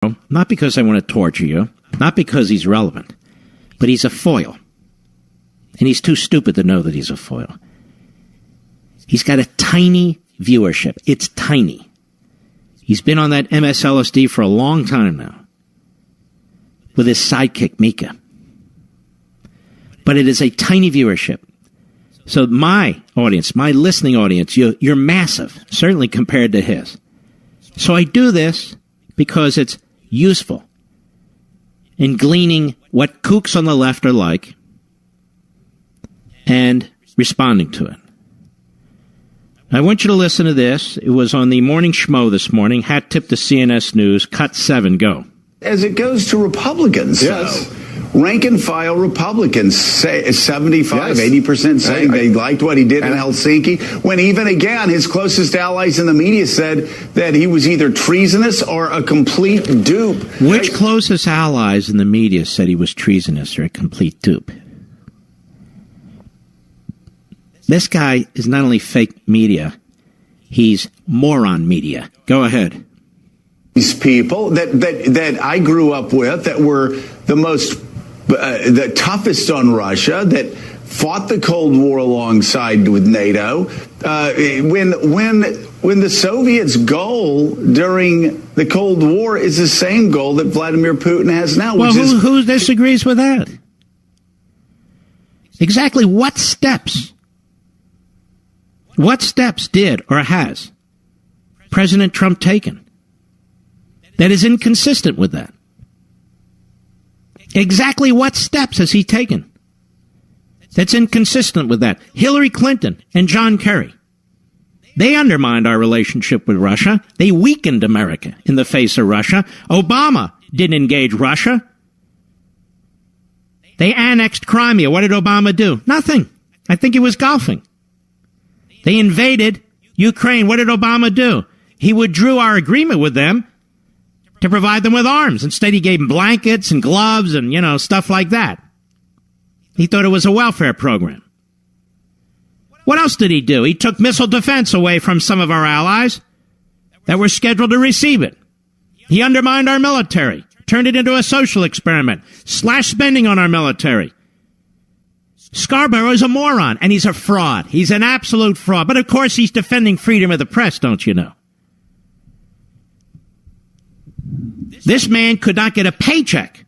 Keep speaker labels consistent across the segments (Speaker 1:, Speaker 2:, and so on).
Speaker 1: not because I want to torture you, not because he's relevant, but he's a foil. And he's too stupid to know that he's a foil. He's got a tiny viewership. It's tiny. He's been on that MSLSD for a long time now with his sidekick, Mika. But it is a tiny viewership. So my audience, my listening audience, you're massive, certainly compared to his. So I do this because it's useful in gleaning what kooks on the left are like and responding to it. I want you to listen to this. It was on the Morning Schmo this morning. Hat tip to CNS News. Cut 7. Go.
Speaker 2: As it goes to Republicans, yes. Rank and file Republicans say 75, yes. 80% saying they liked what he did in Helsinki, when even again his closest allies in the media said that he was either treasonous or a complete dupe.
Speaker 1: Which closest allies in the media said he was treasonous or a complete dupe? This guy is not only fake media, he's moron media. Go ahead.
Speaker 2: These people that I grew up with, that were the toughest on Russia, that fought the Cold War alongside with NATO. When the Soviets' goal during the Cold War is the same goal that Vladimir Putin has now.
Speaker 1: Well, who disagrees with that? Exactly what steps? What steps did or has President Trump taken that is inconsistent with that? Exactly what steps has he taken that's inconsistent with that? Hillary Clinton and John Kerry, they undermined our relationship with Russia. They weakened America in the face of Russia. Obama didn't engage Russia. They annexed Crimea. What did Obama do? Nothing. I think he was golfing. They invaded Ukraine. What did Obama do? He withdrew our agreement with them to provide them with arms. Instead, he gave them blankets and gloves and, stuff like that. He thought it was a welfare program. What else did he do? He took missile defense away from some of our allies that were scheduled to receive it. He undermined our military, turned it into a social experiment, slashed spending on our military. Scarborough is a moron, and he's a fraud. He's an absolute fraud. But, of course, he's defending freedom of the press, don't you know? This man could not get a paycheck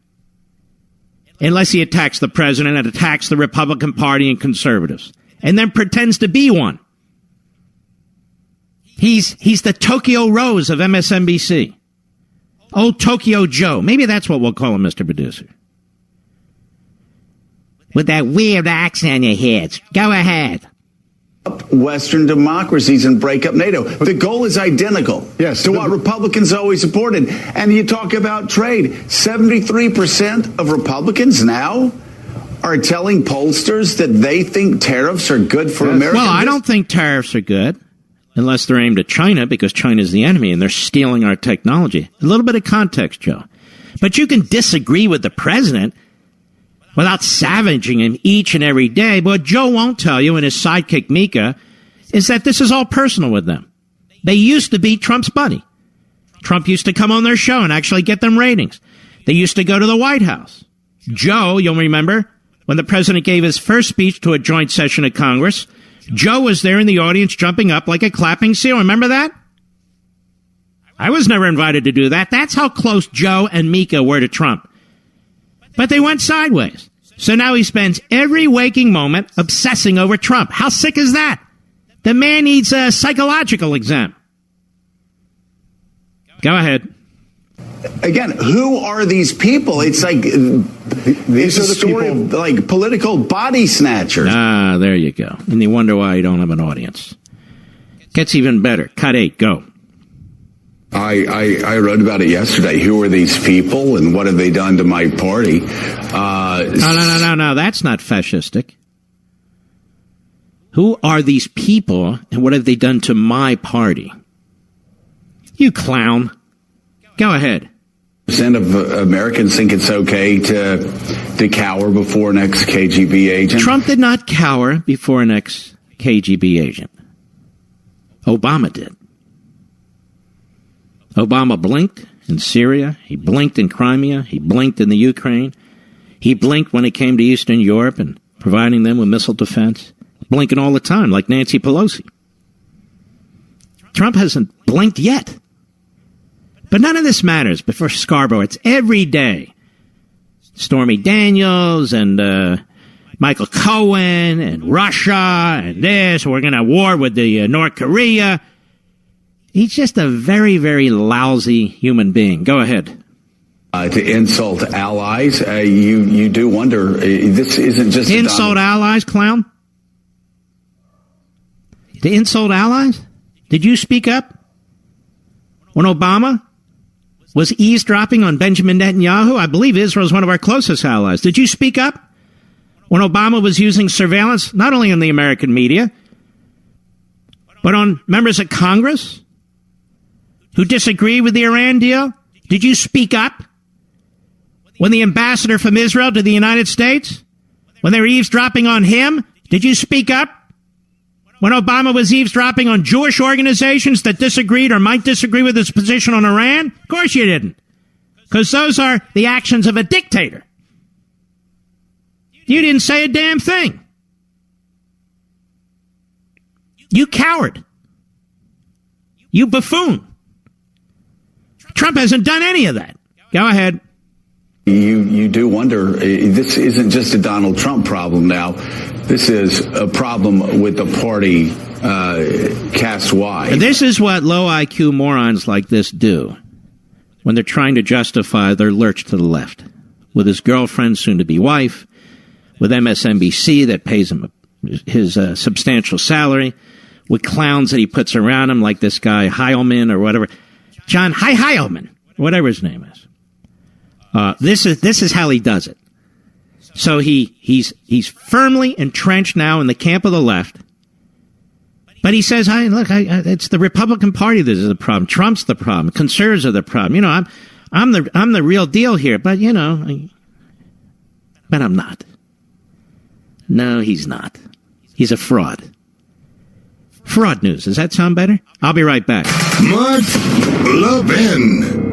Speaker 1: unless he attacks the president and attacks the Republican Party and conservatives, and then pretends to be one. He's the Tokyo Rose of MSNBC. Old Tokyo Joe. Maybe that's what we'll call him, Mr. Producer. With that weird accent on your head. Go ahead.
Speaker 2: Western democracies and break up NATO. The goal is identical to what Republicans always supported. And you talk about trade. 73% of Republicans now are telling pollsters that they think tariffs are good for America.
Speaker 1: Well, I don't think tariffs are good unless they're aimed at China, because China's the enemy and they're stealing our technology. A little bit of context, Joe. But you can disagree with the president without savaging him each and every day. But what Joe won't tell you, and his sidekick Mika, is that this is all personal with them. They used to be Trump's buddy. Trump used to come on their show and actually get them ratings. They used to go to the White House. Joe, you'll remember, when the president gave his first speech to a joint session of Congress, Joe was there in the audience jumping up like a clapping seal. Remember that? I was never invited to do that. That's how close Joe and Mika were to Trump. But they went sideways. So now he spends every waking moment obsessing over Trump. How sick is that? The man needs a psychological exam. Go ahead.
Speaker 2: Again, who are these people? It's like these are the story people, of like political body snatchers.
Speaker 1: Ah, there you go. And you wonder why you don't have an audience. Gets even better. Cut 8. Go.
Speaker 2: I wrote about it yesterday. Who are these people and what have they done to my party?
Speaker 1: No. That's not fascistic. Who are these people and what have they done to my party? You clown. Go ahead.
Speaker 2: Percent of Americans think it's okay to cower before an ex-KGB agent.
Speaker 1: Trump did not cower before an ex-KGB agent. Obama did. Obama blinked in Syria. He blinked in Crimea. He blinked in the Ukraine. He blinked when it came to Eastern Europe and providing them with missile defense. Blinking all the time, like Nancy Pelosi. Trump hasn't blinked yet. But none of this matters. But for Scarborough, it's every day. Stormy Daniels and Michael Cohen and Russia and this. We're going to war with the North Korea. He's just a very, very lousy human being. Go ahead.
Speaker 2: To insult allies, you do wonder, this isn't just...
Speaker 1: Insult allies, clown? To insult allies? Did you speak up when Obama was eavesdropping on Benjamin Netanyahu? I believe Israel is one of our closest allies. Did you speak up when Obama was using surveillance, not only on the American media, but on members of Congress who disagree with the Iran deal? Did you speak up when the ambassador from Israel to the United States, when they were eavesdropping on him? Did you speak up when Obama was eavesdropping on Jewish organizations that disagreed or might disagree with his position on Iran? Of course you didn't, because those are the actions of a dictator. You didn't say a damn thing. You coward. You buffoon. Trump hasn't done any of that. Go ahead.
Speaker 2: You do wonder, this isn't just a Donald Trump problem now. This is a problem with the party cast wide.
Speaker 1: And this is what low IQ morons like this do when they're trying to justify their lurch to the left. With his girlfriend, soon-to-be wife, with MSNBC that pays him his substantial salary, with clowns that he puts around him like this guy Heilman or whatever. John Heilman, whatever his name is. This is how he does it. So he's firmly entrenched now in the camp of the left. But he says, it's the Republican Party that is the problem. Trump's the problem. Conservatives are the problem. You know, I'm the real deal here. But but I'm not. No, he's not. He's a fraud. Fraud news. Does that sound better? I'll be right back.
Speaker 3: Mark Levin.